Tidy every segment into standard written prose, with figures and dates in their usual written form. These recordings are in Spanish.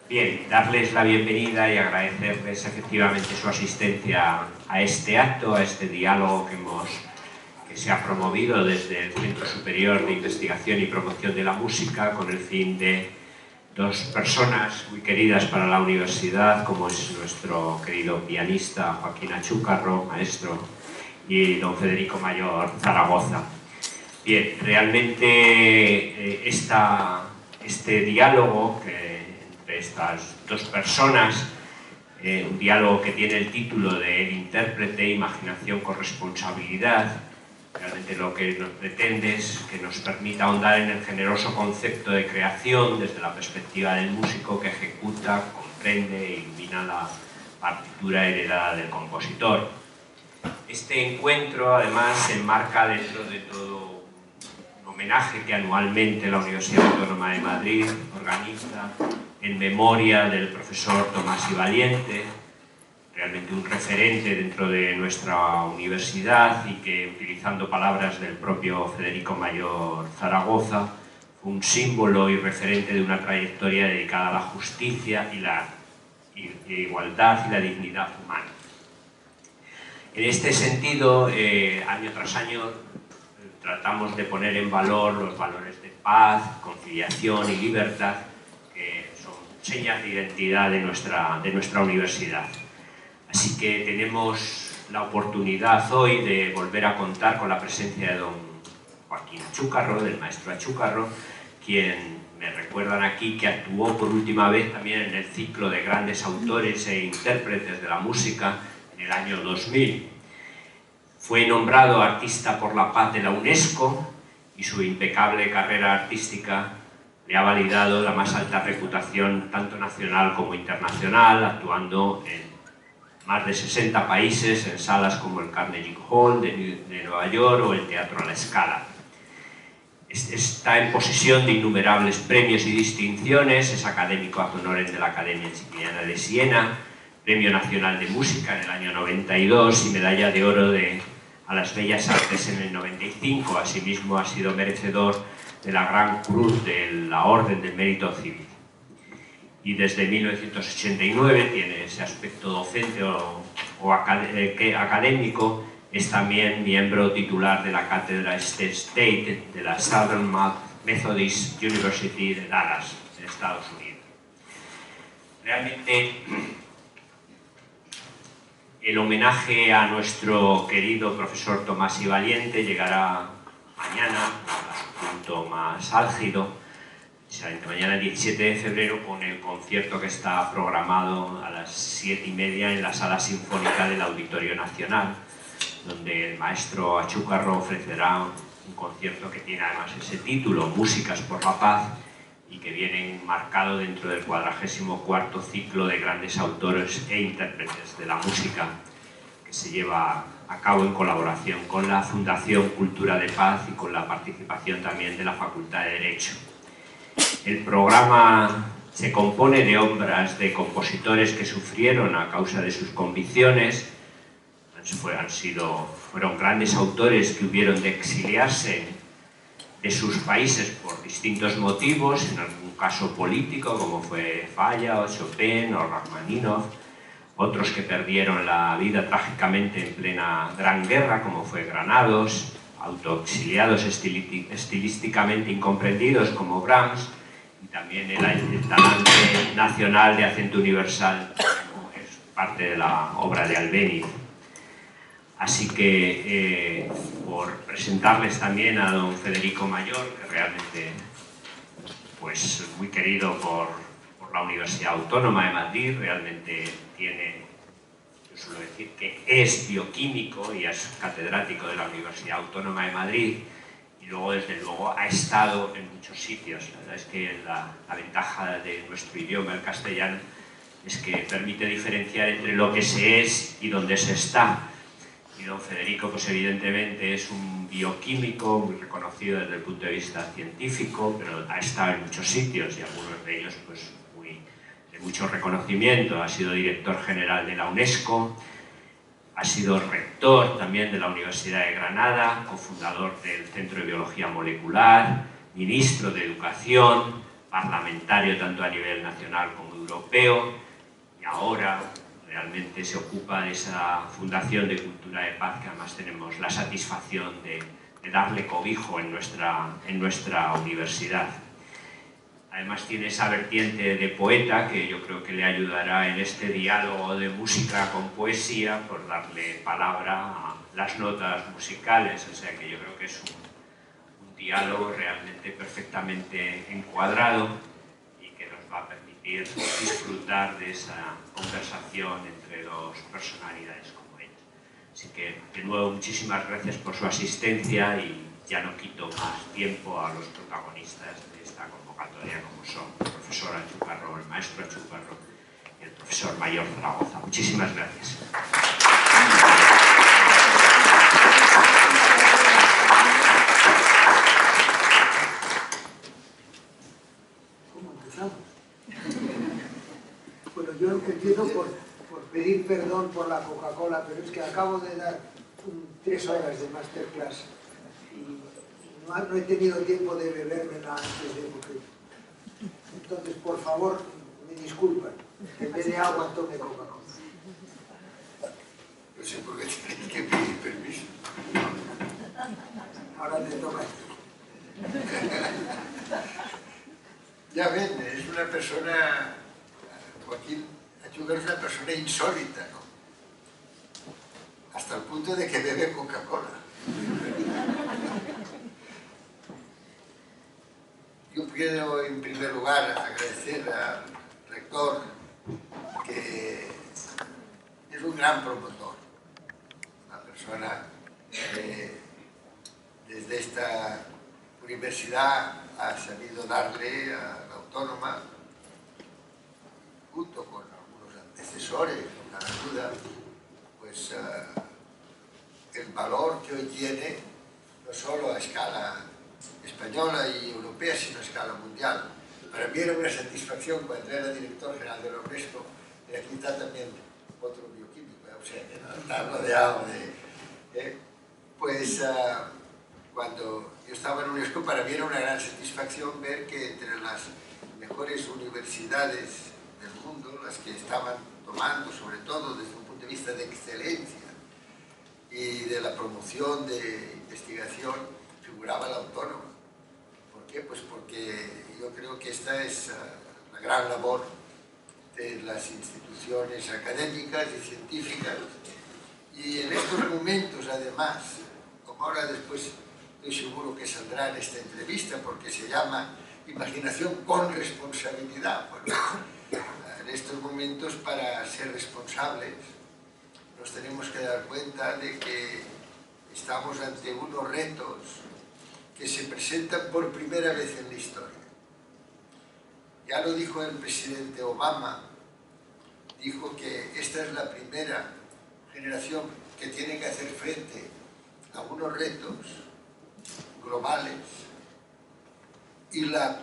Bien, darles la bienvenida y agradecerles efectivamente su asistencia a este acto, a este diálogo que se ha promovido desde el Centro Superior de Investigación y Promoción de la Música con el fin de dos personas muy queridas para la universidad, como es nuestro querido pianista Joaquín Achúcarro, maestro, y don Federico Mayor Zaragoza. Bien, realmente este diálogo entre estas dos personas, un diálogo que tiene el título de El intérprete, imaginación con responsabilidad, realmente lo que nos pretende es que nos permita ahondar en el generoso concepto de creación desde la perspectiva del músico que ejecuta, comprende e ilumina la partitura heredada del compositor. Este encuentro además se enmarca dentro de todo un homenaje que anualmente la Universidad Autónoma de Madrid organiza en memoria del profesor Tomás y Valiente, realmente un referente dentro de nuestra universidad y que, utilizando palabras del propio Federico Mayor Zaragoza, fue un símbolo y referente de una trayectoria dedicada a la justicia y la igualdad y la dignidad humana. En este sentido, año tras año, tratamos de poner en valor los valores de paz, conciliación y libertad, que son señas de identidad de nuestra universidad. Así que tenemos la oportunidad hoy de volver a contar con la presencia de don Joaquín Achúcarro, del maestro Achúcarro, quien me recuerdan aquí que actuó por última vez también en el ciclo de grandes autores e intérpretes de la música en el año 2000. Fue nombrado Artista por la Paz de la UNESCO y su impecable carrera artística le ha validado la más alta reputación tanto nacional como internacional, actuando en más de 60 países en salas como el Carnegie Hall de Nueva York o el Teatro a la Scala. Está en posesión de innumerables premios y distinciones, es académico ad honorem de la Academia Siciliana de Siena, Premio Nacional de Música en el año 92 y Medalla de Oro a las Bellas Artes en el 95. Asimismo ha sido merecedor de la Gran Cruz de la Orden del Mérito Civil. Y desde 1989 tiene ese aspecto docente o académico. Es también miembro titular de la cátedra State de la Southern Methodist University de Dallas, en Estados Unidos. Realmente, el homenaje a nuestro querido profesor Tomás y Valiente llegará mañana, a su punto más álgido. Mañana 17 de febrero con el concierto que está programado a las 7:30 en la Sala Sinfónica del Auditorio Nacional, donde el maestro Achúcarro ofrecerá un concierto que tiene además ese título, Músicas por la Paz, y que viene enmarcado dentro del 44º ciclo de grandes autores e intérpretes de la música, que se lleva a cabo en colaboración con la Fundación Cultura de Paz y con la participación también de la Facultad de Derecho. El programa se compone de obras de compositores que sufrieron a causa de sus convicciones. Fueron grandes autores que hubieron de exiliarse de sus países por distintos motivos, en algún caso político, como fue Falla o Chopin o Rachmaninoff, otros que perdieron la vida trágicamente en plena Gran Guerra, como fue Granados, autoexiliados estilísticamente incomprendidos, como Brahms, y también el talante nacional de acento universal, como es parte de la obra de Albéniz. Así que, por presentarles también a don Federico Mayor, que realmente pues muy querido por la Universidad Autónoma de Madrid, realmente yo suelo decir que es bioquímico y es catedrático de la Universidad Autónoma de Madrid, y luego, desde luego, ha estado en muchos sitios. La verdad es que la ventaja de nuestro idioma, el castellano, es que permite diferenciar entre lo que se es y donde se está. Y don Federico, pues evidentemente es un bioquímico muy reconocido desde el punto de vista científico, pero ha estado en muchos sitios y algunos de ellos pues de mucho reconocimiento. Ha sido director general de la UNESCO, ha sido rector también de la Universidad de Granada, cofundador del Centro de Biología Molecular, ministro de Educación, parlamentario tanto a nivel nacional como europeo, y ahora realmente se ocupa de esa Fundación de Cultura de Paz, que además tenemos la satisfacción de darle cobijo en nuestra universidad. Además tiene esa vertiente de poeta que yo creo que le ayudará en este diálogo de música con poesía por darle palabra a las notas musicales, o sea que yo creo que es un diálogo realmente perfectamente encuadrado y que nos va a permitir disfrutar de esa conversación entre dos personalidades como ella. Así que, de nuevo, muchísimas gracias por su asistencia y ya no quito más tiempo a los protagonistas de esta convocatoria, como son el profesor Achúcarro, el maestro Achúcarro y el profesor Mayor Zaragoza. Muchísimas gracias. ¿Cómo empezamos? Bueno, yo empiezo por pedir perdón por la Coca-Cola, pero es que acabo de dar 3 horas de masterclass y no he tenido tiempo de bebérmela antes de porque... Entonces, por favor, me disculpan, que en vez de agua tome Coca-Cola. No sé por qué tenéis que pedir permiso. Ahora te toca. Ya ven, es una persona, Joaquín Achúcar es una persona insólita, ¿no? Hasta el punto de que bebe Coca-Cola. Yo quiero, en primer lugar, agradecer al rector, que es un gran promotor, una persona que desde esta universidad ha sabido darle a la Autónoma, junto con algunos antecesores, con la ayuda, pues el valor que hoy tiene, no solo a escala española y europea, sino a escala mundial. Para mí era una satisfacción cuando era director general de la UNESCO, y aquí está también otro bioquímico, o sea, que no está rodeado de... Pues cuando yo estaba en UNESCO, para mí era una gran satisfacción ver que entre las mejores universidades del mundo, las que estaban tomando, sobre todo desde un punto de vista de excelencia y de la promoción de investigación, figuraba la Autónoma. ¿Por qué? Pues porque yo creo que esta es la gran labor de las instituciones académicas y científicas, y en estos momentos, además, como ahora después estoy seguro que saldrá en esta entrevista, porque se llama Imaginación con responsabilidad. Bueno, en estos momentos, para ser responsables, nos tenemos que dar cuenta de que estamos ante unos retos que se presentan por primera vez en la historia. Ya lo dijo el presidente Obama, dijo que esta es la primera generación que tiene que hacer frente a unos retos globales y la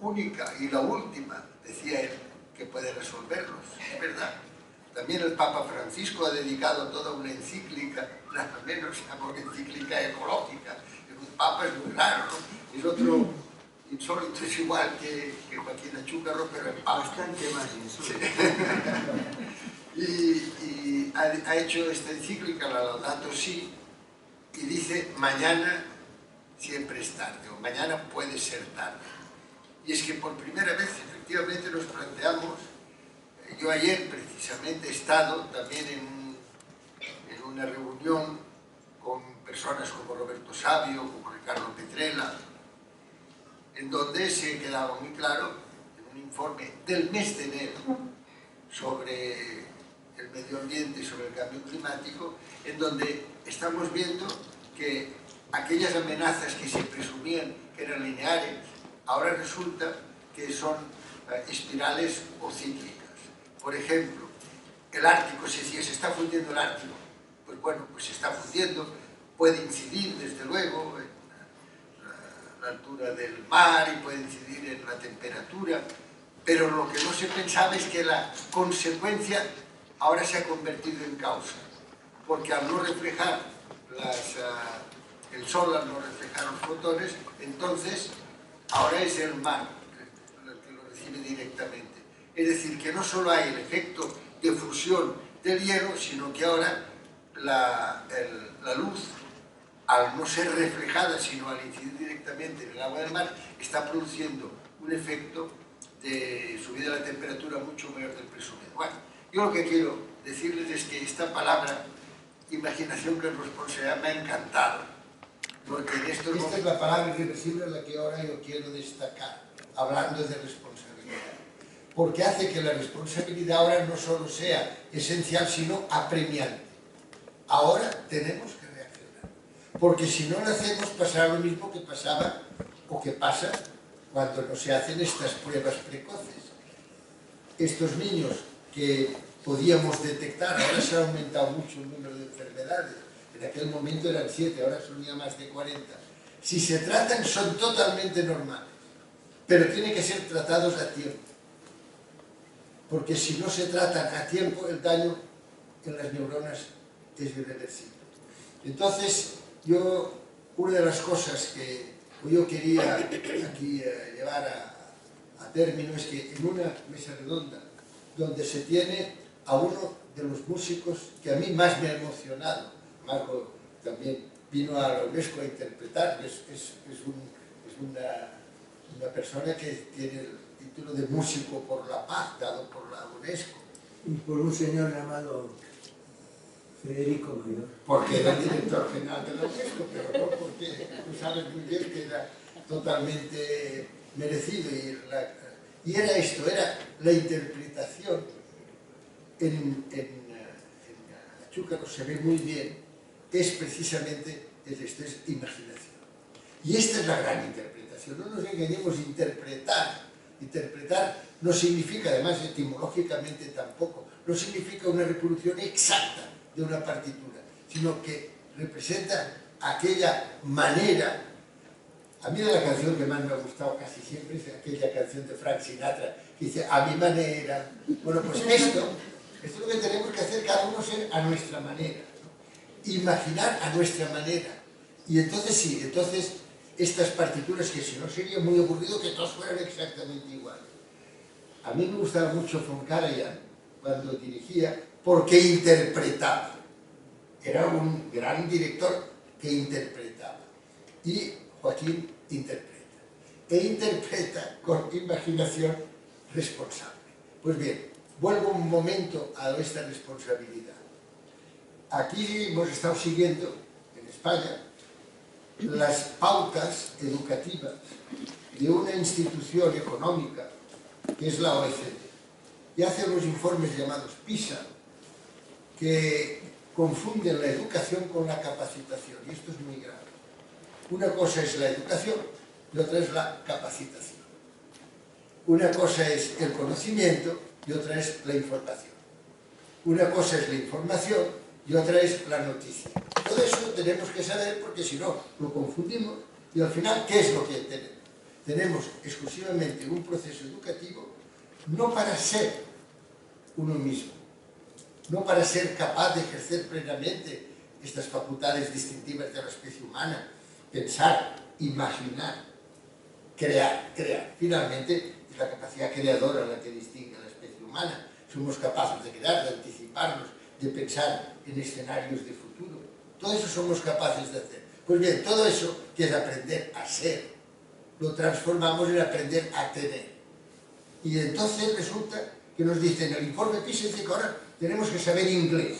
única y la última, decía él, que puede resolverlos. Es verdad. También el Papa Francisco ha dedicado toda una encíclica, nada menos una encíclica ecológica. Un Papa es muy raro, ¿no? Es otro insólito, es igual que Joaquín Achúcarro, pero en Papa. Bastante más insólito. Y ha hecho esta encíclica, la Laudato Si, y dice: mañana siempre es tarde, o mañana puede ser tarde. Y es que por primera vez, efectivamente, nos planteamos. Yo ayer precisamente he estado también en una reunión con personas como Roberto Sabio, como Ricardo Petrella, en donde se quedaba muy claro, en un informe del mes de enero sobre el medio ambiente y sobre el cambio climático, en donde estamos viendo que aquellas amenazas que se presumían que eran lineares, ahora resulta que son espirales o cíclicas. Por ejemplo, el Ártico, se decía, se está fundiendo el Ártico. Pues bueno, pues se está fundiendo, puede incidir desde luego en la altura del mar y puede incidir en la temperatura, pero lo que no se pensaba es que la consecuencia ahora se ha convertido en causa, porque al no reflejar el sol, al no reflejar los fotones, entonces ahora es el mar el que lo recibe directamente. Es decir, que no solo hay el efecto de fusión del hielo, sino que ahora la luz, al no ser reflejada, sino al incidir directamente en el agua del mar, está produciendo un efecto de subida de la temperatura mucho mayor del presumido. Bueno, yo lo que quiero decirles es que esta palabra, imaginación que es responsabilidad, me ha encantado. Porque en estos momentos... Esta es la palabra irreversible en la que ahora yo quiero destacar, hablando de responsabilidad. Porque hace que la responsabilidad ahora no solo sea esencial, sino apremiante. Ahora tenemos que reaccionar. Porque si no lo hacemos, pasará lo mismo que pasaba o que pasa cuando no se hacen estas pruebas precoces. Estos niños que podíamos detectar, ahora se ha aumentado mucho el número de enfermedades, en aquel momento eran 7, ahora son ya más de 40. Si se tratan, son totalmente normales, pero tienen que ser tratados a tiempo. Porque si no se tratan a tiempo, el daño en las neuronas es irreversible. Entonces, una de las cosas que yo quería aquí llevar a término es que en una mesa redonda, donde se tiene a uno de los músicos que a mí más me ha emocionado, Marco también vino a la UNESCO a interpretar, es una persona que tiene el título de músico por la paz, dado por la UNESCO. Y por un señor llamado Federico Mayor. Porque era el director general de la UNESCO, pero no porque tú sabes muy bien que era totalmente merecido. Y era esto, era la interpretación en Achúcarro se ve muy bien, es precisamente esto, es imaginación. Y esta es la gran interpretación, no nos engañemos, interpretar no significa, además etimológicamente tampoco, no significa una reproducción exacta de una partitura, sino que representa aquella manera. A mí de la canción que más me ha gustado casi siempre es aquella canción de Frank Sinatra que dice, a mi manera. Bueno, pues esto es lo que tenemos que hacer cada uno ser a nuestra manera, ¿no? Imaginar a nuestra manera. Y entonces sí, entonces estas partituras, que si no sería muy aburrido que todos fueran exactamente iguales. A mí me gustaba mucho von Karajan cuando dirigía, porque interpretaba. Era un gran director que interpretaba. Y Joaquín interpreta. E interpreta con imaginación responsable. Pues bien, vuelvo un momento a esta responsabilidad. Aquí hemos estado siguiendo, en España, las pautas educativas de una institución económica que es la OECD. Y hace unos informes llamados PISA que confunden la educación con la capacitación, y esto es muy grave. Una cosa es la educación y otra es la capacitación. Una cosa es el conocimiento y otra es la información. Una cosa es la información y otra es la noticia. Todo eso tenemos que saber, porque si no lo confundimos, y al final, ¿qué es lo que tenemos? Tenemos exclusivamente un proceso educativo no para ser uno mismo, no para ser capaz de ejercer plenamente estas facultades distintivas de la especie humana, pensar, imaginar, crear. Finalmente, es la capacidad creadora la que distingue a la especie humana. Somos capaces de crear, de anticiparnos, de pensar en escenarios de futuro. Todo eso somos capaces de hacer. Pues bien, todo eso, que es aprender a ser, lo transformamos en aprender a tener. Y entonces resulta que nos dicen, el informe PISA dice que ahora tenemos que saber inglés.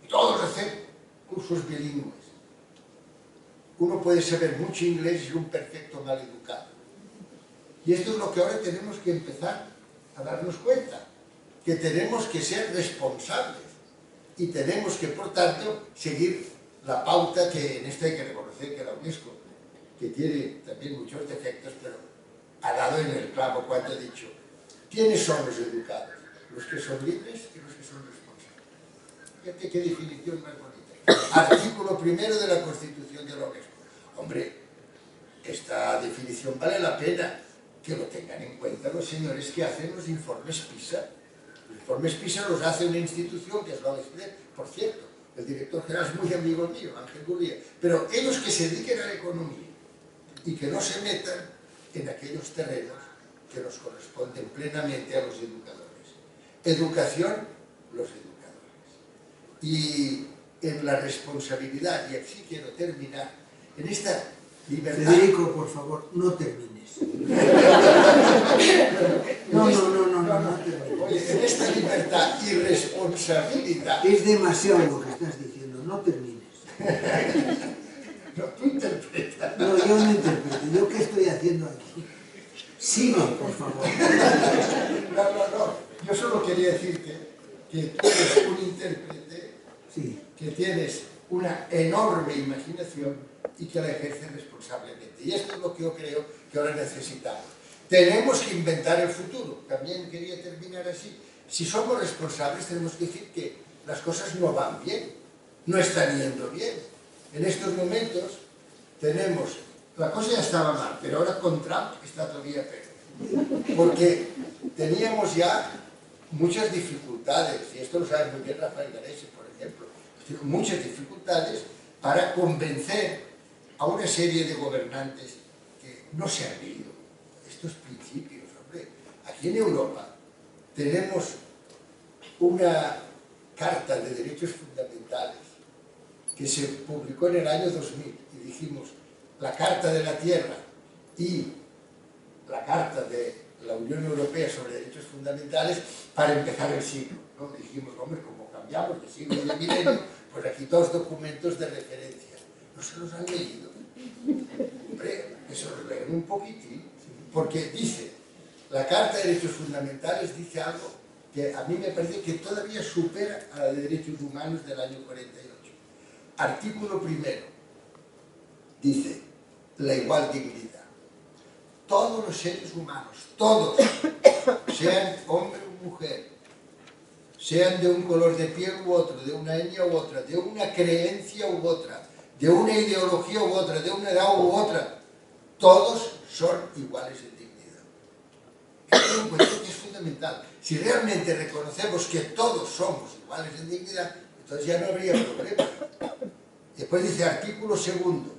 Y todos hacer cursos bilingües. Uno puede saber mucho inglés y ser un perfecto maleducado. Y esto es lo que ahora tenemos que empezar a darnos cuenta, que tenemos que ser responsables y tenemos que, por tanto, seguir la pauta que en esto hay que reconocer que la UNESCO, que tiene también muchos defectos, pero ha dado en el clavo cuando ha dicho, ¿quiénes son los educados? Los que son libres y los que son responsables. Fíjate qué definición más bonita. Artículo 1 de la Constitución de la UNESCO. Hombre, esta definición vale la pena que lo tengan en cuenta los señores que hacen los informes PISA. Los informes PISA los hace una institución que es la OECD, por cierto. El director general es muy amigo mío, Ángel Gurría. Pero ellos que se dediquen a la economía y que no se metan en aquellos terrenos que nos corresponden plenamente a los educadores. Educación, los educadores. Y en la responsabilidad, y así quiero terminar, en esta libertad... Federico, por favor, no termines. No termines. Oye, en esta libertad y responsabilidad... Es demasiado lo que estás diciendo, no termines. No, tú interpretas. No, yo no interpreto. ¿Yo qué estoy haciendo aquí? Sigue, por favor. No. Yo solo quería decirte que tú eres un intérprete, Sí. que tienes una enorme imaginación y que la ejerces responsablemente. Y esto es lo que yo creo que ahora necesitamos. Tenemos que inventar el futuro. También quería terminar así. Si somos responsables, tenemos que decir que las cosas no van bien, no están yendo bien. En estos momentos tenemos... La cosa ya estaba mal, pero ahora con Trump está todavía peor. Porque teníamos ya muchas dificultades, y esto lo sabe muy bien Rafael Garese, por ejemplo, muchas dificultades para convencer a una serie de gobernantes que no se han leído estos principios, hombre. Aquí en Europa tenemos una Carta de Derechos Fundamentales que se publicó en el año 2000 y dijimos la Carta de la Tierra y la Carta de la Unión Europea sobre Derechos Fundamentales para empezar el siglo, ¿no? Dijimos, hombre, como cambiamos de siglo y de milenio, pues aquí dos documentos de referencia. No se los han leído. Hombre, que se los leen un poquitín, porque dice, la Carta de Derechos Fundamentales dice algo que a mí me parece que todavía supera a la de Derechos Humanos del año 48. Artículo primero, dice, la igual dignidad. Todos los seres humanos, todos, sean hombre o mujer, sean de un color de piel u otro, de una etnia u otra, de una creencia u otra, de una ideología u otra, de una edad u otra, todos son iguales en dignidad. Esto me parece que es fundamental. Si realmente reconocemos que todos somos iguales en dignidad, entonces ya no habría problema. Después dice artículo segundo,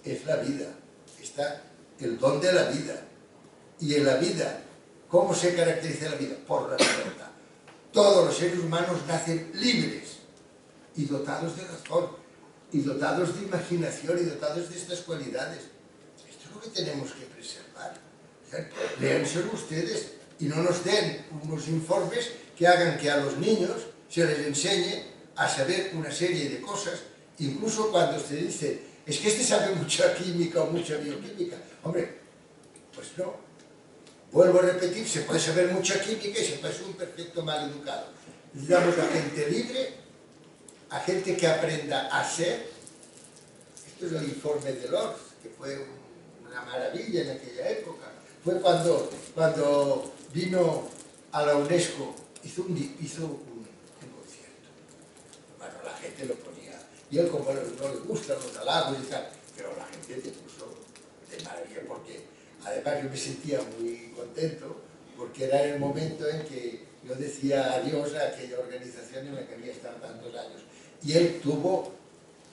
es la vida, está el don de la vida. Y en la vida, ¿cómo se caracteriza la vida? Por la libertad. Todos los seres humanos nacen libres y dotados de razón, y dotados de imaginación, y dotados de estas cualidades. Esto es lo que tenemos que preservar. Léanselo ustedes y no nos den unos informes que hagan que a los niños se les enseñe a saber una serie de cosas, incluso cuando se dice, es que este sabe mucha química o mucha bioquímica. Hombre, pues no. Vuelvo a repetir, se puede saber mucha química y se puede ser un perfecto mal educado. Necesitamos a gente libre, a gente que aprenda a ser. Esto es el informe de Lorz, que fue una maravilla en aquella época. Fue cuando vino a la UNESCO, hizo un concierto. Bueno, la gente lo ponía. Y él, como no le gustan los halagos y tal, pero la gente se puso de maravilla, porque además yo me sentía muy contento, porque era el momento en que yo decía adiós a aquella organización en la que había estado tantos años. Y él tuvo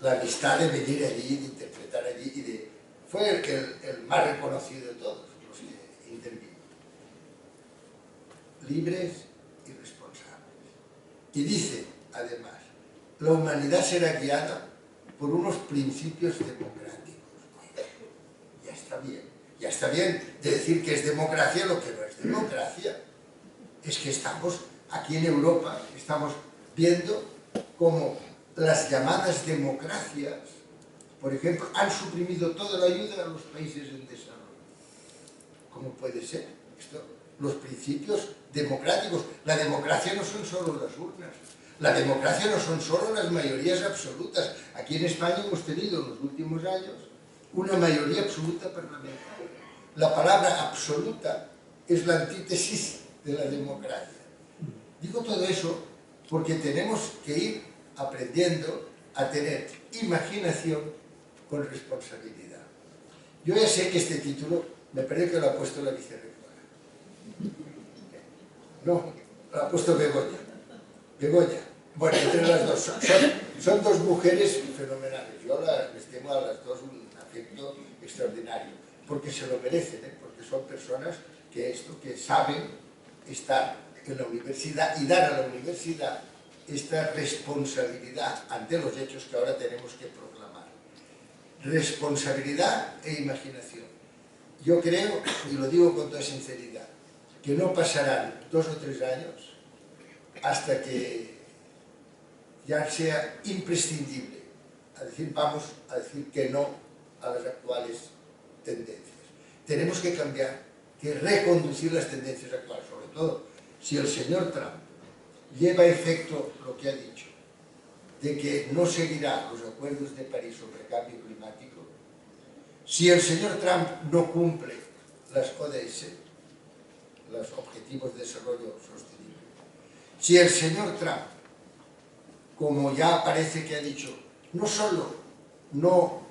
la amistad de venir allí, de interpretar allí, y fue el más reconocido de todos los que intervino. Libres y responsables. Y dice, además, la humanidad será guiada por unos principios democráticos. Ya está bien. Ya está bien de decir que es democracia lo que no es democracia. Es que estamos aquí en Europa, estamos viendo cómo las llamadas democracias, por ejemplo, han suprimido toda la ayuda a los países en desarrollo. ¿Cómo puede ser esto? Los principios democráticos. La democracia no son solo las urnas. La democracia no son solo las mayorías absolutas. Aquí en España hemos tenido en los últimos años una mayoría absoluta parlamentaria. La palabra absoluta es la antítesis de la democracia. Digo todo eso porque tenemos que ir aprendiendo a tener imaginación con responsabilidad. Yo ya sé que este título me parece que lo ha puesto la vicerrectora. No, lo ha puesto Begoña. Begoña. Bueno, entre las dos. Son dos mujeres fenomenales. Yo les tengo a las dos un afecto extraordinario. porque se lo merecen, porque son personas que saben estar en la universidad y dar a la universidad esta responsabilidad ante los hechos que ahora tenemos que proclamar. Responsabilidad e imaginación. Yo creo, y lo digo con toda sinceridad, que no pasarán 2 o 3 años hasta que ya sea imprescindible vamos a decir que no a las actuales tendencias. Tenemos que cambiar, que reconducir las tendencias actuales, sobre todo si el señor Trump lleva a efecto lo que ha dicho, de que no seguirá los acuerdos de París sobre cambio climático, si el señor Trump no cumple las ODS, los Objetivos de Desarrollo Sostenible, si el señor Trump, como ya parece que ha dicho, no solo no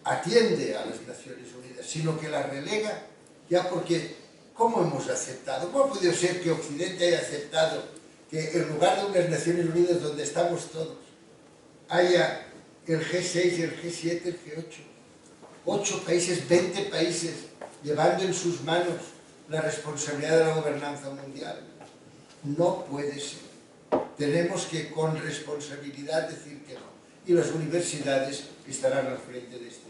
atiende a las Naciones Unidas, sino que las relega, ya porque, ¿cómo hemos aceptado? ¿Cómo ha podido ser que Occidente haya aceptado que en lugar de unas Naciones Unidas donde estamos todos, haya el G6, el G7, el G8, 8 países, 20 países, llevando en sus manos la responsabilidad de la gobernanza mundial? No puede ser. Tenemos que con responsabilidad decir que no. Y las universidades estarán al frente de este.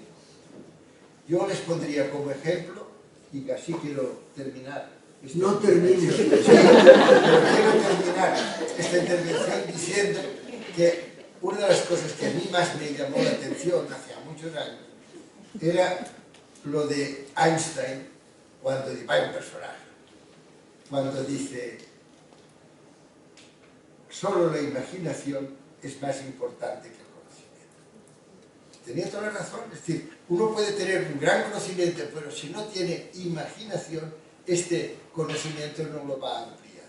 Yo les pondría como ejemplo, y así quiero terminar. No termines. Sí, pero quiero terminar esta intervención diciendo que una de las cosas que a mí más me llamó la atención hace muchos años era lo de Einstein, cuando hay un personaje, cuando dice: solo la imaginación es más importante que el conocimiento. Tenía toda la razón, es decir, uno puede tener un gran conocimiento, pero si no tiene imaginación, este conocimiento no lo va a ampliar.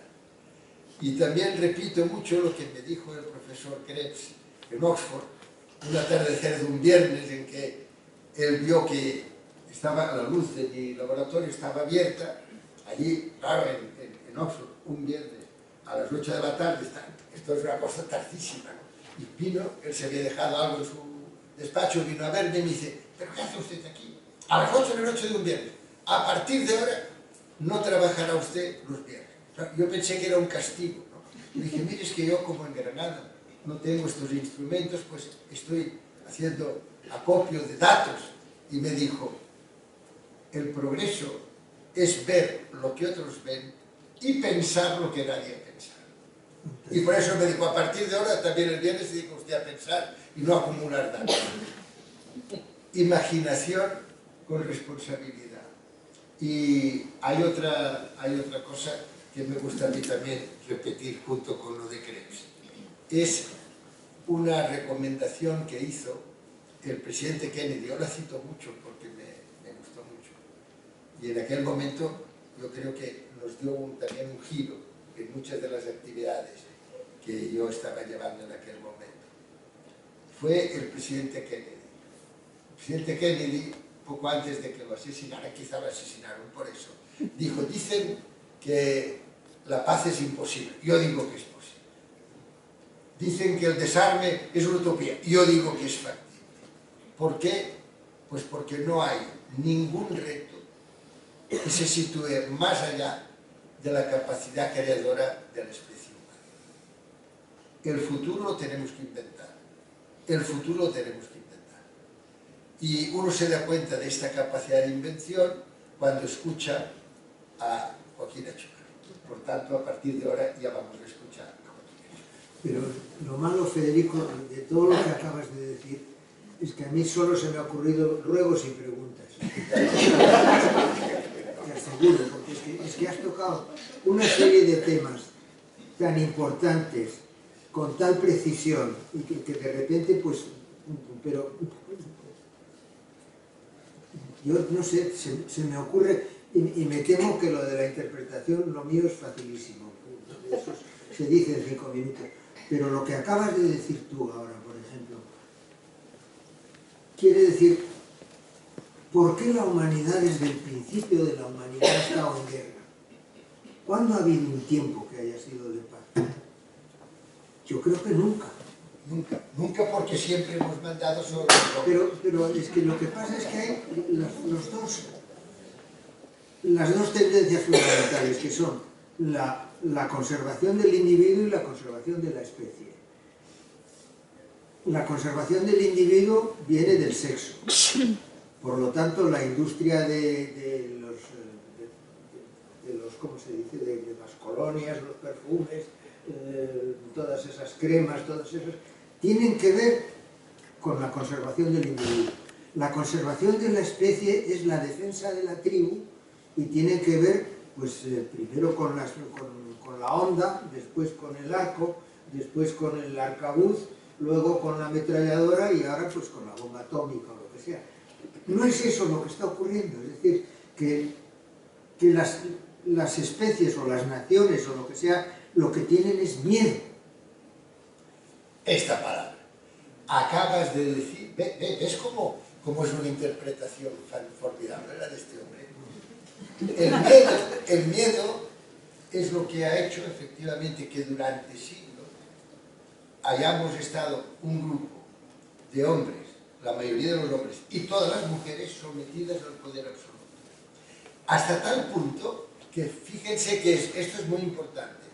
Y también repito mucho lo que me dijo el profesor Krebs en Oxford, un atardecer de un viernes en que él vio que la luz de mi laboratorio estaba abierta, allí, claro, en Oxford, un viernes, a las 8 de la tarde, esto es una cosa tardísima, ¿no? Y vino, él se había dejado algo en su despacho, vino a verme y me dice: ¿pero qué hace usted aquí? A las 8 de la noche de un viernes, a partir de ahora no trabajará usted los viernes. Yo pensé que era un castigo, ¿no? Y dije: mire, es que yo, como en Granada no tengo estos instrumentos, pues estoy haciendo acopio de datos. Y me dijo: el progreso es ver lo que otros ven y pensar lo que nadie ha pensado. Y por eso me dijo: a partir de ahora también el viernes se dedica usted a pensar y no a acumular datos. Imaginación con responsabilidad. Y hay otra cosa que me gusta a mí también repetir junto con lo de Krebs. Es una recomendación que hizo el presidente Kennedy. Yo la cito mucho porque me gustó mucho. Y en aquel momento yo creo que nos dio también un giro en muchas de las actividades que yo estaba llevando en aquel momento. Fue el presidente Kennedy. El presidente Kennedy, poco antes de que lo asesinaran, quizá lo asesinaron por eso, dijo: dicen que la paz es imposible, yo digo que es posible. Dicen que el desarme es una utopía, yo digo que es factible. ¿Por qué? Pues porque no hay ningún reto que se sitúe más allá de la capacidad creadora de la especie humana. El futuro lo tenemos que inventar. El futuro lo tenemos que inventar. Y uno se da cuenta de esta capacidad de invención cuando escucha a Joaquín Achúcar. Por tanto, a partir de ahora ya vamos a escuchar a Joaquín Achúcar. Pero lo malo, Federico, de todo lo que acabas de decir, es que a mí solo se me ha ocurrido ruegos y preguntas. Te aseguro, porque es que has tocado una serie de temas tan importantes, con tal precisión, y que de repente, pues, pero yo no sé, se me ocurre, y me temo que lo de la interpretación, lo mío es facilísimo, eso se dice en 5 minutos, pero lo que acabas de decir tú ahora, por ejemplo, quiere decir: ¿por qué la humanidad desde el principio de la humanidad ha estado en guerra? ¿Cuándo ha habido un tiempo que haya sido de paz? Yo creo que nunca. Nunca, nunca, porque siempre hemos mandado sobre Pero es que lo que pasa es que hay los dos las dos tendencias fundamentales, que son la conservación del individuo y la conservación de la especie. La conservación del individuo viene del sexo. Por lo tanto, la industria de los ¿cómo se dice?, de las colonias, los perfumes, todas esas cremas, todas esas, tienen que ver con la conservación del individuo. La conservación de la especie es la defensa de la tribu y tiene que ver, pues, primero con la honda, después con el arco, después con el arcabuz, luego con la ametralladora y ahora pues con la bomba atómica o lo que sea. No es eso lo que está ocurriendo, es decir, que las especies o las naciones o lo que sea, lo que tienen es miedo. Esta palabra. Acabas de decir, ¿ves cómo es una interpretación formidable la de este hombre? El miedo es lo que ha hecho efectivamente que durante siglos hayamos estado un grupo de hombres, la mayoría de los hombres y todas las mujeres sometidas al poder absoluto. Hasta tal punto que fíjense que esto es muy importante.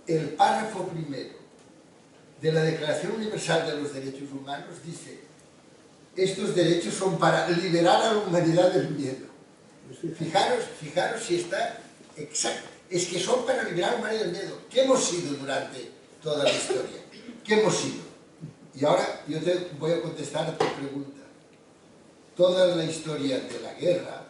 El párrafo primero de la Declaración Universal de los Derechos Humanos dice: estos derechos son para liberar a la humanidad del miedo. Fijaros si está exacto. Es que son para liberar a la humanidad del miedo. ¿Qué hemos sido durante toda la historia? ¿Qué hemos sido? Y ahora yo te voy a contestar a tu pregunta. Toda la historia de la guerra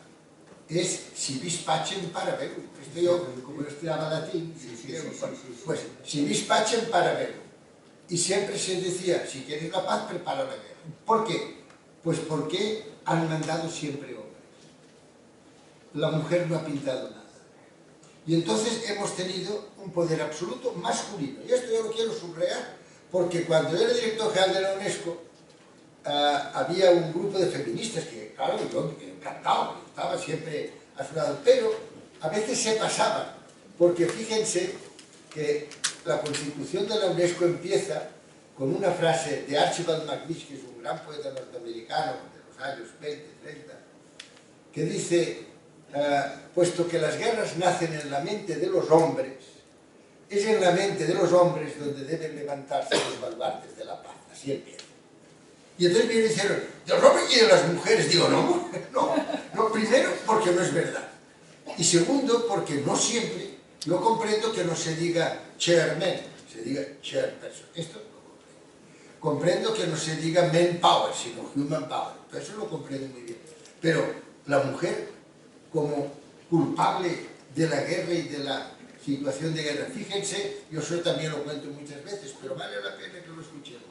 es si vis pacem para bellum. Esto yo, como yo estudiaba latín, pues si vis pacem para bellum. Y siempre se decía, si quieres la paz, prepara la guerra. ¿Por qué? Pues porque han mandado siempre hombres. La mujer no ha pintado nada. Y entonces hemos tenido un poder absoluto masculino. Y esto yo lo quiero subrayar, porque cuando yo era director general de la UNESCO, había un grupo de feministas que, claro, yo encantado, estaba siempre a su lado, pero a veces se pasaban, porque fíjense que la Constitución de la UNESCO empieza con una frase de Archibald MacLeish, que es un gran poeta norteamericano de los años 20, 30, que dice: puesto que las guerras nacen en la mente de los hombres, es en la mente de los hombres donde deben levantarse los baluartes de la paz. Así empieza. Y entonces vienen y dijeron: ¿de los hombres y de las mujeres? Digo, no, primero porque no es verdad. Y segundo porque no siempre, yo comprendo que no se diga chairman, se diga chairperson. Esto lo comprendo. Comprendo que no se diga man power, sino human power. Eso lo comprendo muy bien. Pero la mujer como culpable de la guerra y de la situación de guerra. Fíjense, yo eso también lo cuento muchas veces, pero vale la pena que lo escuchemos.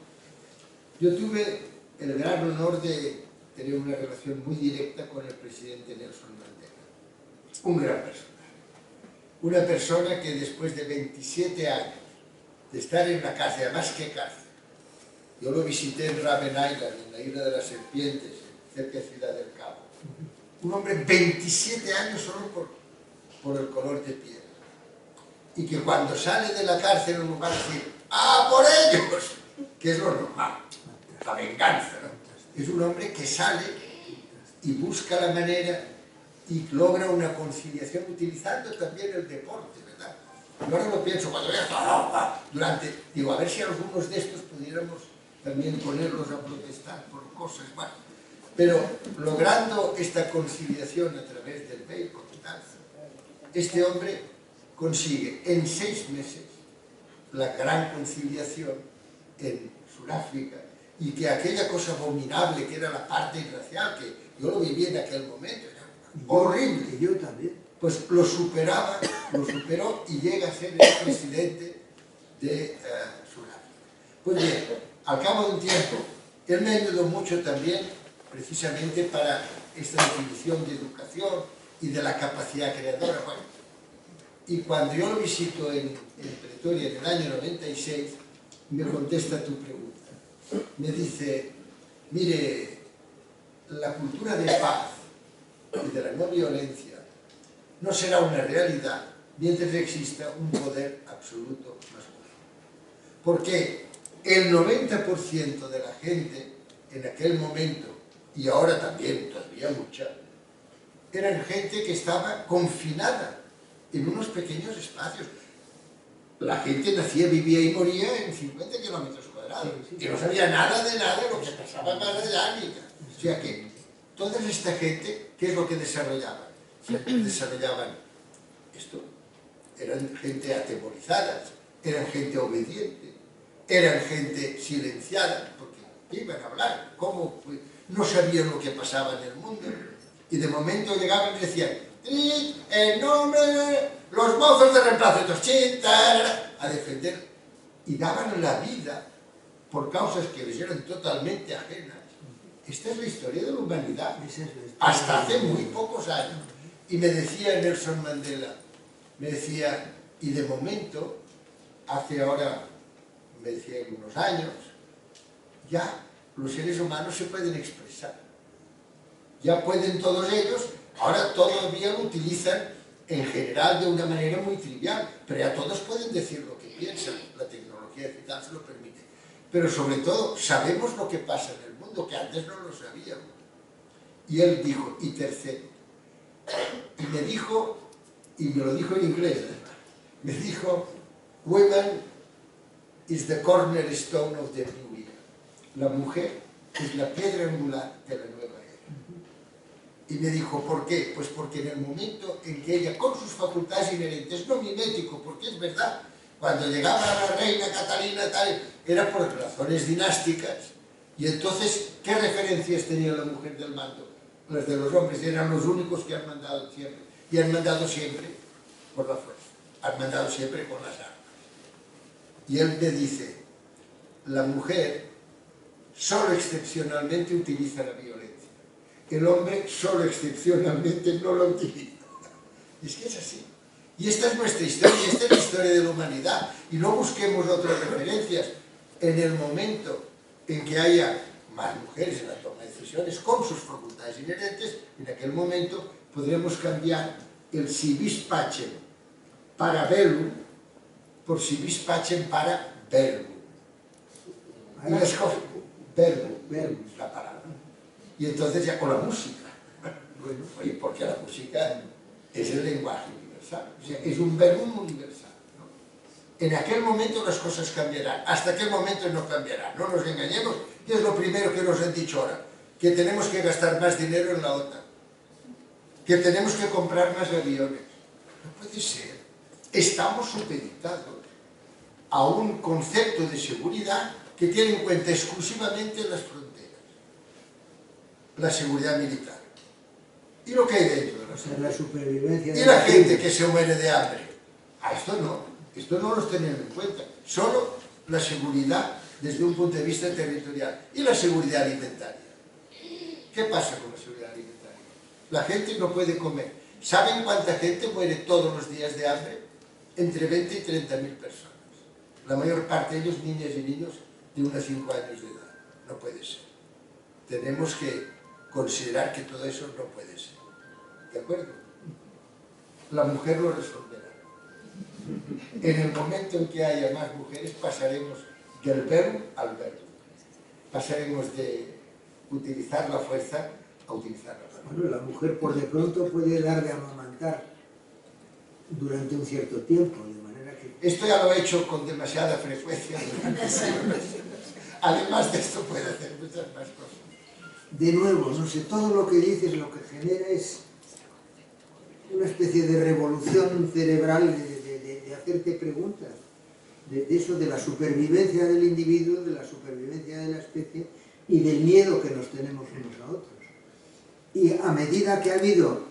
Yo tuve el gran honor de tener una relación muy directa con el presidente Nelson Mandela. Un gran personaje. Una persona que después de 27 años de estar en la cárcel, además que cárcel, yo lo visité en Robben Island, en la isla de las serpientes, cerca de Ciudad del Cabo. Un hombre 27 años solo por el color de piel. Y que cuando sale de la cárcel en lugar de decir ¡ah, por ellos!, que es lo normal, la venganza, ¿no? Es un hombre que sale y busca la manera y logra una conciliación utilizando también el deporte, ¿verdad? Yo ahora lo pienso, cuando vea digo, a ver si algunos de estos pudiéramos también ponerlos a protestar por cosas más. Pero logrando esta conciliación a través del béisbol, este hombre consigue en 6 meses la gran conciliación en Sudáfrica, y que aquella cosa abominable que era la parte racial, que yo lo viví en aquel momento, era horrible. Y yo también. Pues lo superó y llega a ser el presidente de Sudáfrica. Pues bien, al cabo de un tiempo, él me ayudó mucho también precisamente para esta definición de educación y de la capacidad creadora. Bueno, y cuando yo lo visito en Pretoria en el año 96, me contesta tu pregunta. Me dice: mire, la cultura de paz y de la no violencia no será una realidad mientras exista un poder absoluto masculino. Porque el 90% de la gente en aquel momento, y ahora también todavía mucha, eran gente que estaba confinada en unos pequeños espacios. La gente nacía, vivía y moría en 50 kilómetros cuadrados. Y no sabía nada de lo que pasaba más allá. O sea que toda esta gente, ¿qué es lo que desarrollaban? Desarrollaban esto. Eran gente atemorizada, eran gente obediente, eran gente silenciada, porque iban a hablar, ¿cómo? Pues, no sabían lo que pasaba en el mundo. Y de momento llegaban y decían, en nombre de los mozos de reemplazo, a defender, y daban la vida por causas que les eran totalmente ajenas. Esta es la historia de la humanidad, hasta hace muy pocos años. Y me decía Nelson Mandela, me decía, y de momento, hace ahora, me decía en unos años, ya los seres humanos se pueden expresar. Ya pueden todos ellos, ahora todavía lo utilizan en general de una manera muy trivial, pero ya todos pueden decir lo que piensan, la tecnología digital se lo permite. Pero sobre todo, sabemos lo que pasa en el mundo, que antes no lo sabíamos. Y él dijo, y tercero, y me dijo, y me lo dijo en inglés, me dijo, women is the cornerstone of the new era. La mujer es la piedra angular de la nueva era. Y me dijo, ¿por qué? Pues porque en el momento en que ella, con sus facultades inherentes, no mimético, porque es verdad, cuando llegaba la reina Catalina, tal, era por razones dinásticas. Y entonces, ¿qué referencias tenía la mujer del mando? Las de los hombres, eran los únicos que han mandado siempre. Y han mandado siempre por la fuerza, han mandado siempre con las armas. Y él me dice, la mujer solo excepcionalmente utiliza la violencia. El hombre solo excepcionalmente no lo utiliza. Y es que es así. Y esta es nuestra historia, esta es la historia de la humanidad. Y no busquemos otras referencias. En el momento en que haya más mujeres en la toma de decisiones con sus facultades inherentes, en aquel momento podremos cambiar el si vis pacem para bellum por si vis pacem para verbum. Y las cosas, verbum, la palabra. Y entonces ya con la música. Oye, porque la música es el lenguaje universal, o sea, es un verbum universal, ¿no? En aquel momento las cosas cambiarán, hasta aquel momento no cambiarán, no nos engañemos, que es lo primero que nos han dicho ahora, que tenemos que gastar más dinero en la OTAN, que tenemos que comprar más aviones. No puede ser, estamos supeditados a un concepto de seguridad que tiene en cuenta exclusivamente las fronteras, la seguridad militar. ¿Y lo que hay dentro de la seguridad? La supervivencia. ¿Y la gente que se muere de hambre? Esto no los tenemos en cuenta. Solo la seguridad desde un punto de vista territorial. ¿Y la seguridad alimentaria? ¿Qué pasa con la seguridad alimentaria? La gente no puede comer. ¿Saben cuánta gente muere todos los días de hambre? Entre 20 y 30.000 personas. La mayor parte de ellos, niñas y niños de unos 5 años de edad. No puede ser. Tenemos que considerar que todo eso no puede ser. ¿De acuerdo? La mujer lo resolverá. En el momento en que haya más mujeres pasaremos del verbo al verbo. Pasaremos de utilizar la fuerza a utilizar la fuerza. Bueno, la mujer por de pronto puede dar de amamantar durante un cierto tiempo, de manera que... Esto ya lo he hecho con demasiada frecuencia. Además de esto puede hacer muchas más cosas. De nuevo, no sé, todo lo que dices lo que genera es una especie de revolución cerebral de hacerte preguntas, de eso, de la supervivencia del individuo, de la supervivencia de la especie y del miedo que nos tenemos unos a otros. Y a medida que ha habido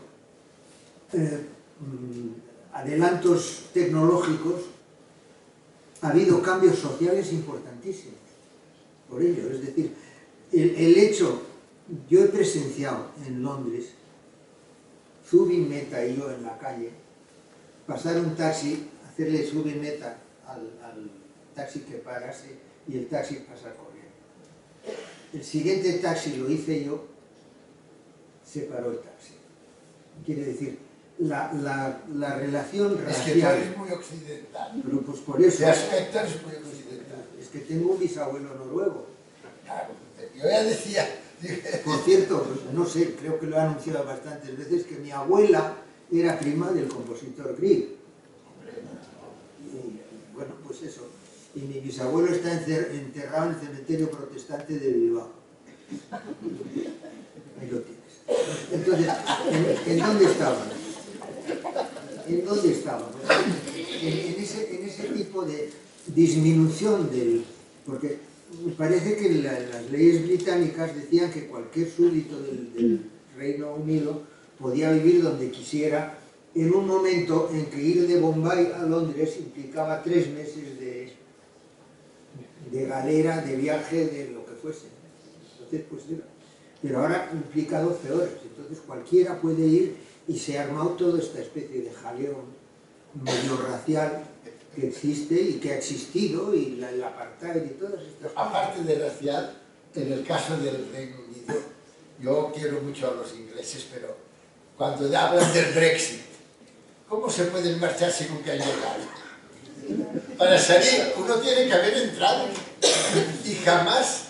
adelantos tecnológicos, ha habido cambios sociales importantísimos por ello. Es decir, el hecho, yo he presenciado en Londres, Zubin Mehta y yo en la calle, pasar un taxi, hacerle Zubin Mehta al taxi que parase y el taxi pasar corriendo. El siguiente taxi lo hice yo, se paró el taxi. Quiere decir, la relación racial... Es que tú eres muy occidental. Pero pues por eso... De aspecto eres muy occidental. Es que tengo un bisabuelo noruego. Claro, yo ya decía, Por cierto, no sé, creo que lo he anunciado bastantes veces, que mi abuela era prima del compositor Grieg. Y, bueno, pues eso. Y mi bisabuelo está enterrado en el cementerio protestante de Bilbao. Ahí lo tienes. Entonces, ¿en dónde estábamos? ¿En dónde estábamos? En ese tipo de disminución del... Porque me parece que las leyes británicas decían que cualquier súbdito del Reino Unido podía vivir donde quisiera, en un momento en que ir de Bombay a Londres implicaba 3 meses de galera, de viaje, de lo que fuese. Entonces, pues era. Pero ahora implica 12 horas, entonces cualquiera puede ir y se ha armado toda esta especie de jaleo medio racial que existe y que ha existido, y el apartheid y todas estas cosas. Aparte de racial, en el caso del Reino Unido, yo quiero mucho a los ingleses, pero cuando hablan del Brexit, ¿cómo se pueden marchar si nunca han llegado? Para salir uno tiene que haber entrado, y jamás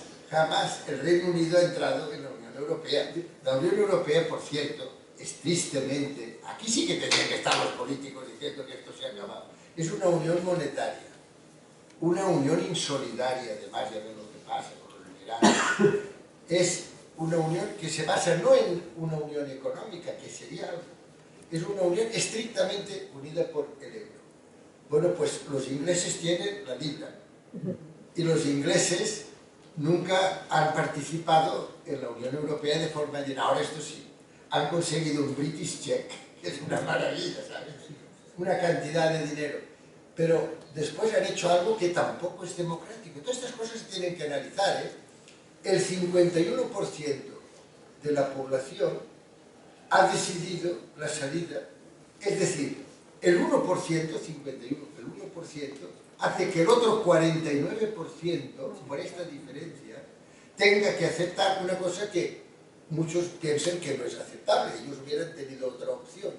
el Reino Unido ha entrado en la Unión Europea. La Unión Europea, por cierto, es tristemente, aquí sí que tendrían que estar los políticos diciendo que esto se ha acabado, es una unión monetaria, una unión insolidaria, además de lo que pasa con los inmigrantes. Es una unión que se basa no en una unión económica, que sería algo, es una unión estrictamente unida por el euro. Bueno, pues los ingleses tienen la libra, y los ingleses nunca han participado en la Unión Europea de forma llena. Ahora esto sí, han conseguido un British check, que es una maravilla, ¿sabes? Una cantidad de dinero, pero después han hecho algo que tampoco es democrático. Todas estas cosas se tienen que analizar, ¿eh? El 51% de la población ha decidido la salida, es decir, el 1%, 51, el 1% hace que el otro 49%, por esta diferencia, tenga que aceptar una cosa que muchos piensan que no es aceptable. Ellos hubieran tenido otra opción.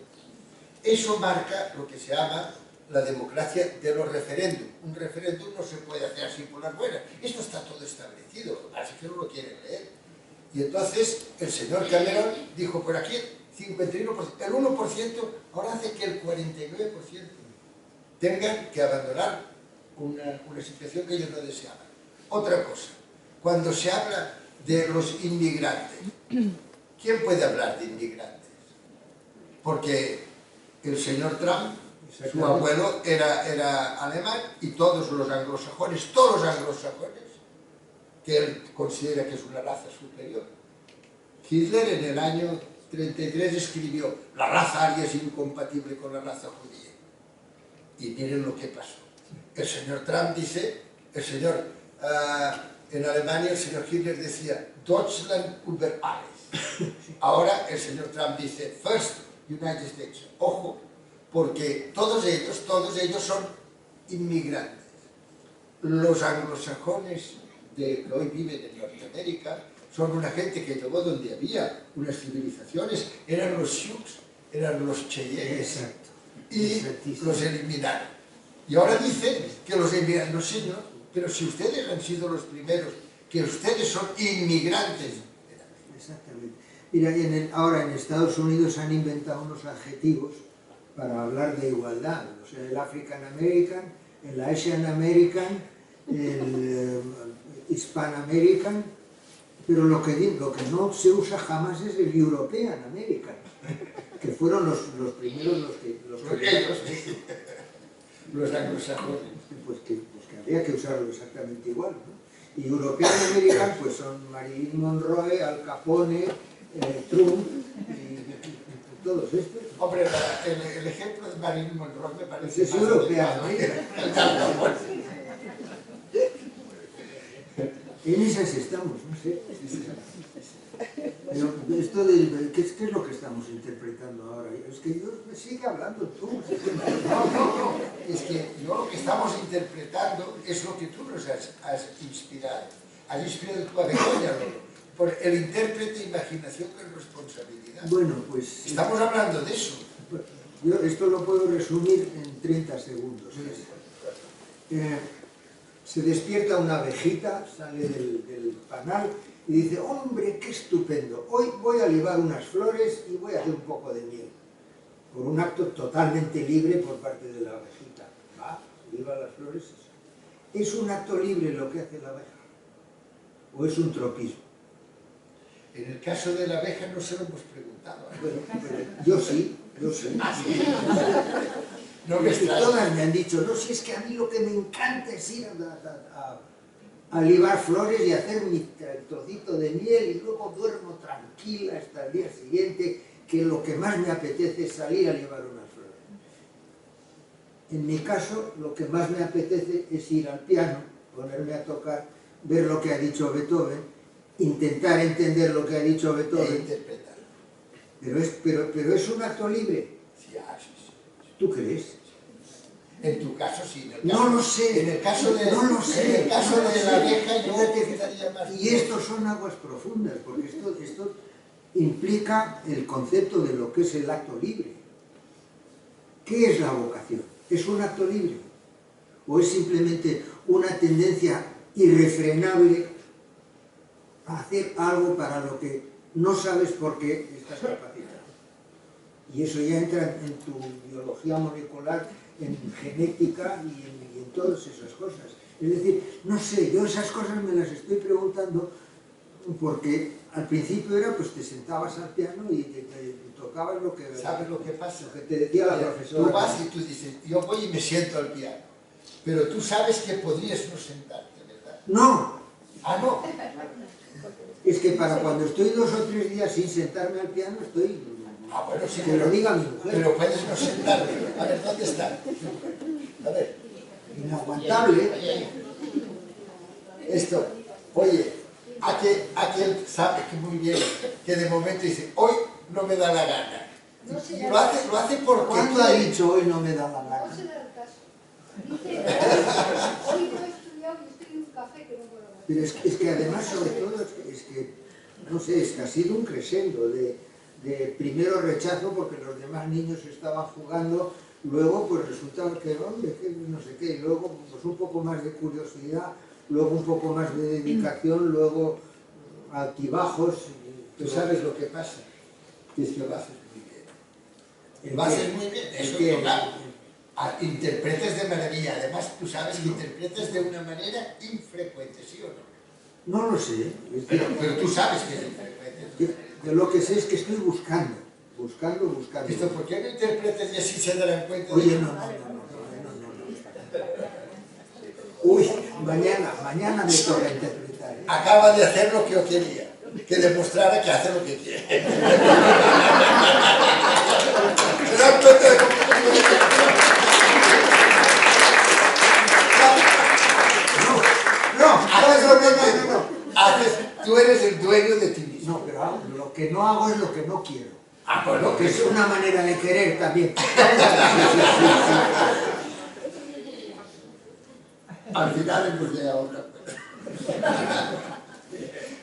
Eso marca lo que se llama la democracia de los referéndums. Un referéndum no se puede hacer así por las buenas. Esto está todo establecido, lo que pasa es que no lo quieren leer. Y entonces el señor Cameron dijo, por aquí 51%, el 1% ahora hace que el 49% tengan que abandonar una situación que ellos no deseaban. Otra cosa, cuando se habla de los inmigrantes, ¿quién puede hablar de inmigrantes? Porque el señor Trump, su abuelo era alemán, y todos los anglosajones, que él considera que es una raza superior. Hitler en el año 33 escribió: la raza aria es incompatible con la raza judía. Y miren lo que pasó. El señor Trump dice, en Alemania el señor Hitler decía Deutschland über alles. Ahora el señor Trump dice First United States. Ojo, porque todos ellos son inmigrantes. Los anglosajones que hoy viven en Norteamérica son una gente que llegó donde había unas civilizaciones, eran los Sioux, eran los Cheyennes, y los eliminaron. Y ahora dicen que los inmigrantes, no señor, pero si ustedes han sido los primeros, que ustedes son inmigrantes. Exactamente. Mira, ahora en Estados Unidos han inventado unos adjetivos para hablar de igualdad, o sea, el African American, el Asian American, el Hispan American, pero lo que no se usa jamás es el European American, que fueron los primeros los anglosajones. Pues que habría que usarlo exactamente igual, ¿no? Y European American pues son Marilyn Monroe, Al Capone, Trump y todos estos. Hombre, el ejemplo de Marilyn Monroe me parece pues es European American. En esas estamos, no sé. Pero esto de... ¿qué es lo que estamos interpretando ahora? Es que Dios me sigue hablando tú. No. Es que lo que estamos interpretando es lo que tú nos has inspirado. Has inspirado tú a Begoña, por el intérprete, imaginación con responsabilidad. Bueno, pues... Estamos hablando de eso. Yo esto lo puedo resumir en 30 segundos. Se despierta una abejita, sale del panal y dice, hombre, qué estupendo, hoy voy a libar unas flores y voy a hacer un poco de miel, por un acto totalmente libre por parte de la abejita. Va, liba las flores. ¿Es un acto libre lo que hace la abeja? ¿O es un tropismo? En el caso de la abeja no se lo hemos preguntado. Bueno, yo sí. No me Y extraña. todas me han dicho, no, si es que a mí lo que me encanta es ir a libar flores y hacer mi trocito de miel y luego duermo tranquila hasta el día siguiente, que lo que más me apetece es salir a libar unas flores. En mi caso, lo que más me apetece es ir al piano, ponerme a tocar, ver lo que ha dicho Beethoven, intentar entender lo que ha dicho E Beethoven, interpretar. pero es un acto libre. Sí, sí. ¿Tú crees? En tu caso sí. No lo sé. En el caso de, no lo sé. En el caso de la abeja yo Fíjate utilizaría más. Y estos son aguas profundas, porque esto implica el concepto de lo que es el acto libre. ¿Qué es la vocación? ¿Es un acto libre? ¿O es simplemente una tendencia irrefrenable a hacer algo para lo que no sabes por qué estás capacitado? Y eso ya entra en tu biología molecular, en genética y en todas esas cosas. Es decir, no sé, yo esas cosas me las estoy preguntando porque al principio era, pues te sentabas al piano y te tocabas lo que... ¿Sabes lo que pasa? Lo que te decía la profesora. Tú vas y tú dices, yo voy y me siento al piano. Pero tú sabes que podrías no sentarte, ¿verdad? ¡No! Ah, no. Es que para cuando estoy 2 o 3 días sin sentarme al piano, estoy... Ah, bueno, sí, que lo diga mi mujer. pero puedes no sentarte. A ver, ¿dónde está? A ver. Inaguantable. Esto, oye, aquel sabe que muy bien, que de momento dice, hoy no me da la gana. Y lo hace porque ¿Cuándo ha dicho hoy no me da la No gana? se da el caso. Dice, hoy no he estudiado y estoy en un café que no puedo hablar. Pero es que además, sobre todo, es que, no sé, es que ha sido un crescendo de primero rechazo porque los demás niños estaban jugando, luego pues resultaba que, hombre, que no sé qué, y luego pues un poco más de curiosidad, luego un poco más de dedicación, luego altibajos. tú sabes lo que pasa. Y es que lo haces muy bien. Lo haces muy bien, eso que es claro. Interpretas de maravilla, además tú sabes que interpretas de una manera infrecuente, ¿sí o no? no lo sé. Pero tú sabes que es infrecuente. Yo lo que sé es que estoy buscando. Esto, ¿por qué no interpretas y así se darán cuenta? Oye, no. Uy, mañana me toca interpretar. ¿Eh? Acaba de hacer lo que yo quería, que demostrara que hace lo que quiere. Tú eres el dueño de ti mismo. No, pero lo que no hago es lo que no quiero. Ah, bueno, Que es una manera de querer también. al final hemos llegado a una cosa.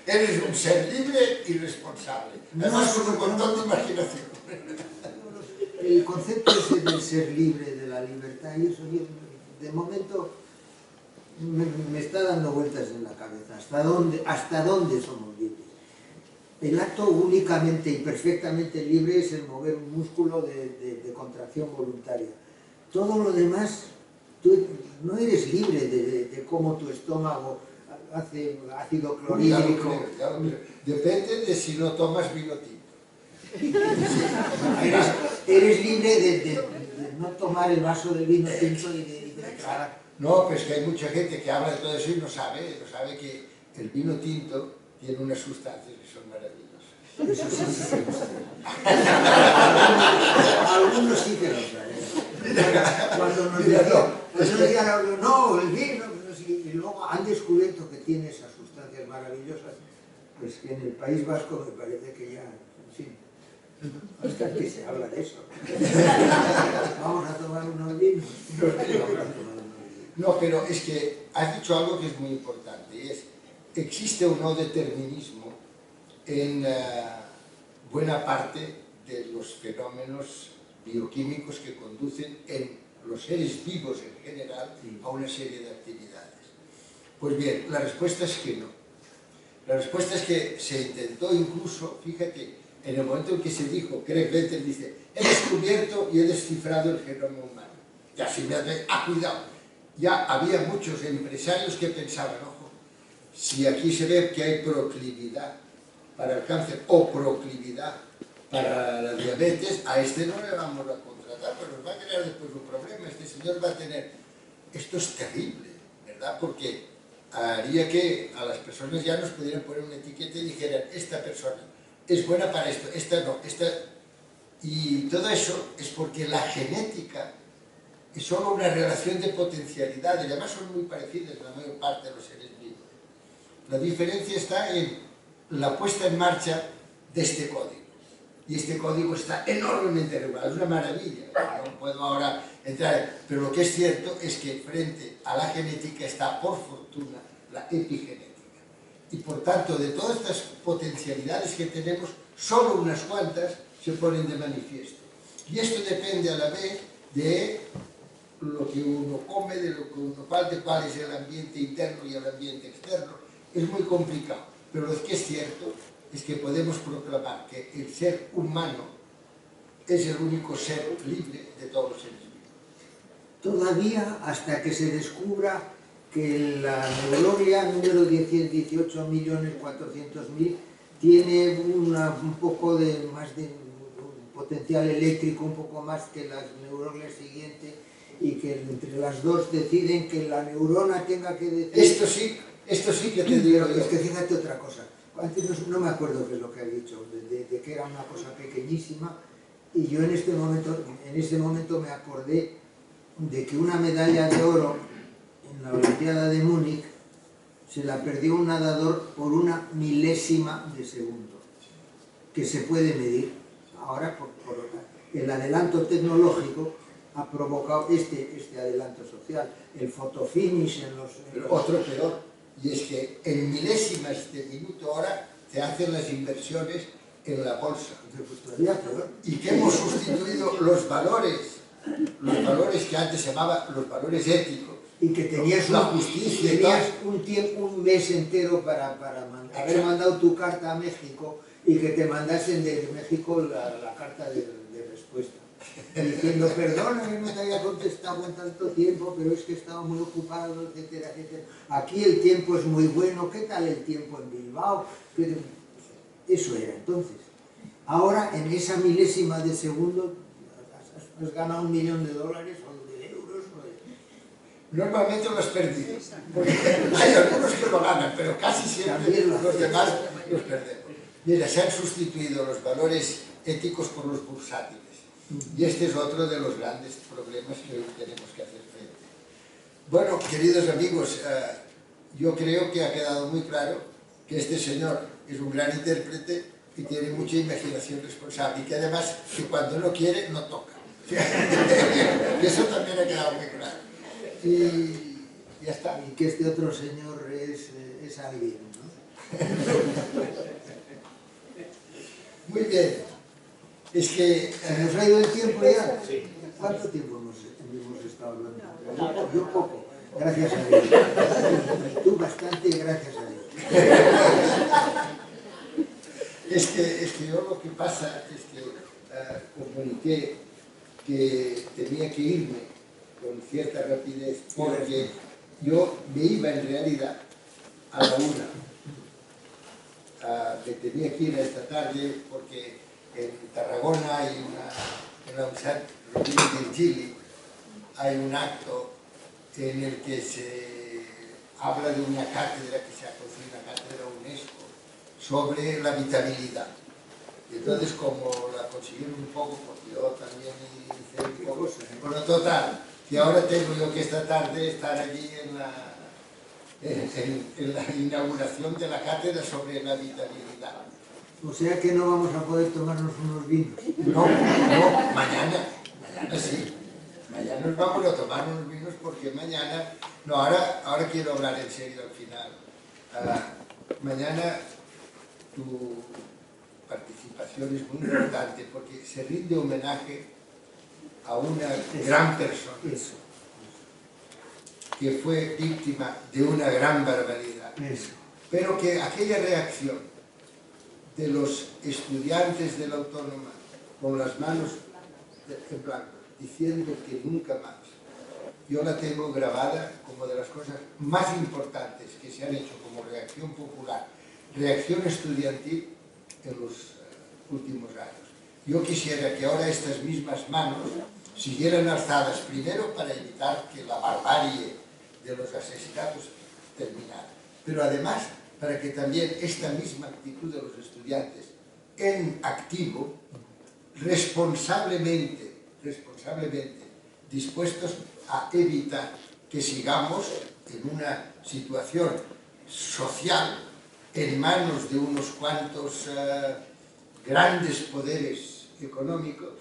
Eres un ser libre y responsable. Además, con un montón de imaginación. El concepto ese del ser libre, de la libertad, y eso, de momento me está dando vueltas en la cabeza. ¿Hasta dónde somos libres? El acto únicamente y perfectamente libre es el mover un músculo de contracción voluntaria. Todo lo demás, tú no eres libre de cómo tu estómago hace ácido clorhídrico. Depende de si no tomas vino tinto. Eres libre de no tomar el vaso de vino tinto y de declarar. No, pues que hay mucha gente que habla de todo eso y no sabe que el vino tinto tiene unas sustancias que son maravillosas. Eso sí que lo saben. Algunos sí que lo saben. Cuando nos decían, no, el vino, y luego han descubierto que tiene esas sustancias maravillosas, pues que en el País Vasco me parece que ya, en fin, hasta que se habla de eso. Vamos a tomar unos vinos. No, pero es que has dicho algo que es muy importante, y es, existe un no determinismo en buena parte de los fenómenos bioquímicos que conducen en los seres vivos en general a una serie de actividades. Pues bien, la respuesta es que no. La respuesta es que se intentó incluso, fíjate, en el momento en que se dijo, Craig Venter dice, he descubierto y he descifrado el genoma humano. Ya se me hace, cuidado, ya había muchos empresarios que pensaban, ojo, si aquí se ve que hay proclividad para el cáncer o proclividad para la diabetes, a este no le vamos a contratar, pero nos va a crear después un problema, este señor va a tener... Esto es terrible, ¿verdad? Porque haría que a las personas ya nos pudieran poner una etiqueta y dijeran, esta persona es buena para esto, esta no, esta... Y todo eso es porque la genética es solo una relación de potencialidades, y además son muy parecidas la mayor parte de los seres vivos. La diferencia está en la puesta en marcha de este código. Y este código está enormemente regulado, es una maravilla, no puedo ahora entrar, pero lo que es cierto es que frente a la genética está, por fortuna, la epigenética. Y por tanto, de todas estas potencialidades que tenemos, solo unas cuantas se ponen de manifiesto. Y esto depende a la vez de lo que uno come, de lo que uno falta, cuál es el ambiente interno y el ambiente externo. Es muy complicado, pero lo que es cierto es que podemos proclamar que el ser humano es el único ser libre de todos los seres vivos. Todavía hasta que se descubra que la neuroglia número 18.400.000 tiene un poco de más de un potencial eléctrico, un poco más que las neuroglias siguientes, y que entre las dos deciden que la neurona tenga que decir... Esto sí que te digo yo. Es que fíjate otra cosa. Antes no me acuerdo qué es lo que ha dicho, de que era una cosa pequeñísima, y yo en este momento me acordé de que una medalla de oro en la Olimpiada de Múnich se la perdió un nadador por una milésima de segundo, que se puede medir. Ahora, por el adelanto tecnológico ha provocado este adelanto social, el fotofinish en los... Otro peor. Y es que en milésimas de minuto hora te hacen las inversiones en la bolsa. Y que hemos sustituido los valores que antes se llamaban los valores éticos. Y que tenías la justicia, tenías un mes entero para haber mandado tu carta a México y que te mandasen de México la carta de respuesta. Diciendo, perdona que no te haya contestado en tanto tiempo, pero es que he estado muy ocupado, etcétera, etcétera. Aquí el tiempo es muy bueno, ¿qué tal el tiempo en Bilbao? Eso era entonces. Ahora, en esa milésima de segundo, has ganado $1 millón o de euros. Normalmente lo has perdido, porque hay algunos que lo ganan, pero casi siempre los demás los perdemos. Mira, se han sustituido los valores éticos por los bursátiles. Y este es otro de los grandes problemas que hoy tenemos que hacer frente. Bueno, queridos amigos, yo creo que ha quedado muy claro que este señor es un gran intérprete y tiene mucha imaginación responsable, y que además, que cuando no quiere, no toca. Eso también ha quedado muy claro. Y ya está. Y que este otro señor es alguien, ¿no? Muy bien. Es que... ¿Se nos ha ido el tiempo ya? Sí. ¿Cuánto tiempo hemos estado hablando? Yo poco, gracias a Dios. Tú bastante, gracias a Dios. Es que yo lo que pasa es que comuniqué que tenía que irme con cierta rapidez, porque yo me iba en realidad a la 1, que tenía que ir esta tarde porque en Tarragona hay en la Universidad Rovira i Virgili hay un acto en el que se habla de una cátedra que se ha construido, una cátedra UNESCO, sobre la habitabilidad. Y entonces, como la consiguieron un poco, porque yo también hice un poco, bueno, total, que ahora tengo yo que esta tarde estar allí en la inauguración de la cátedra sobre la habitabilidad. O sea que no vamos a poder tomarnos unos vinos. No, mañana sí. Mañana nos vamos a tomar unos vinos porque mañana... No, ahora quiero hablar en serio al final. Mañana tu participación es muy importante porque se rinde homenaje a una gran persona que fue víctima de una gran barbaridad. pero que aquella reacción de los estudiantes de la Autónoma con las manos en blanco, diciendo que nunca más, yo la tengo grabada como de las cosas más importantes que se han hecho como reacción popular, reacción estudiantil en los últimos años. Yo quisiera que ahora estas mismas manos siguieran alzadas, primero para evitar que la barbarie de los asesinatos terminara, pero además para que también esta misma actitud de los estudiantes en activo, responsablemente dispuestos a evitar que sigamos en una situación social en manos de unos cuantos grandes poderes económicos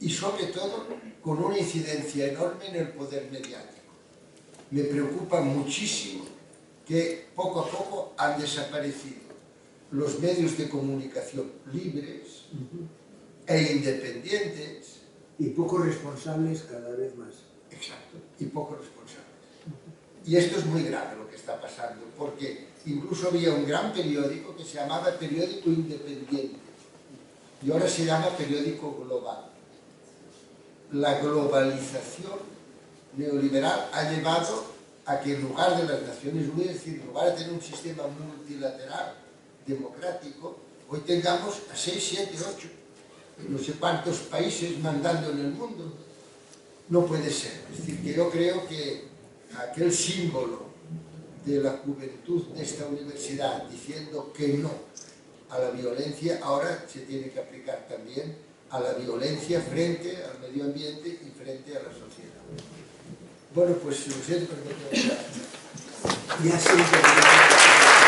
y sobre todo con una incidencia enorme en el poder mediático. Me preocupa muchísimo que poco a poco han desaparecido los medios de comunicación libres e independientes. Y poco responsables cada vez más. Exacto, y poco responsables. Y esto es muy grave lo que está pasando, porque incluso había un gran periódico que se llamaba Periódico Independiente y ahora se llama Periódico Global. La globalización neoliberal ha llevado a que en lugar de las Naciones Unidas, es decir, en lugar de tener un sistema multilateral democrático, hoy tengamos a 6, 7, 8, no sé cuántos países mandando en el mundo. No puede ser. Es decir, que yo creo que aquel símbolo de la juventud de esta universidad diciendo que no a la violencia, ahora se tiene que aplicar también a la violencia frente al medio ambiente y frente a la sociedad. Bueno, pues lo siento, pero no puedo. Ya siempre.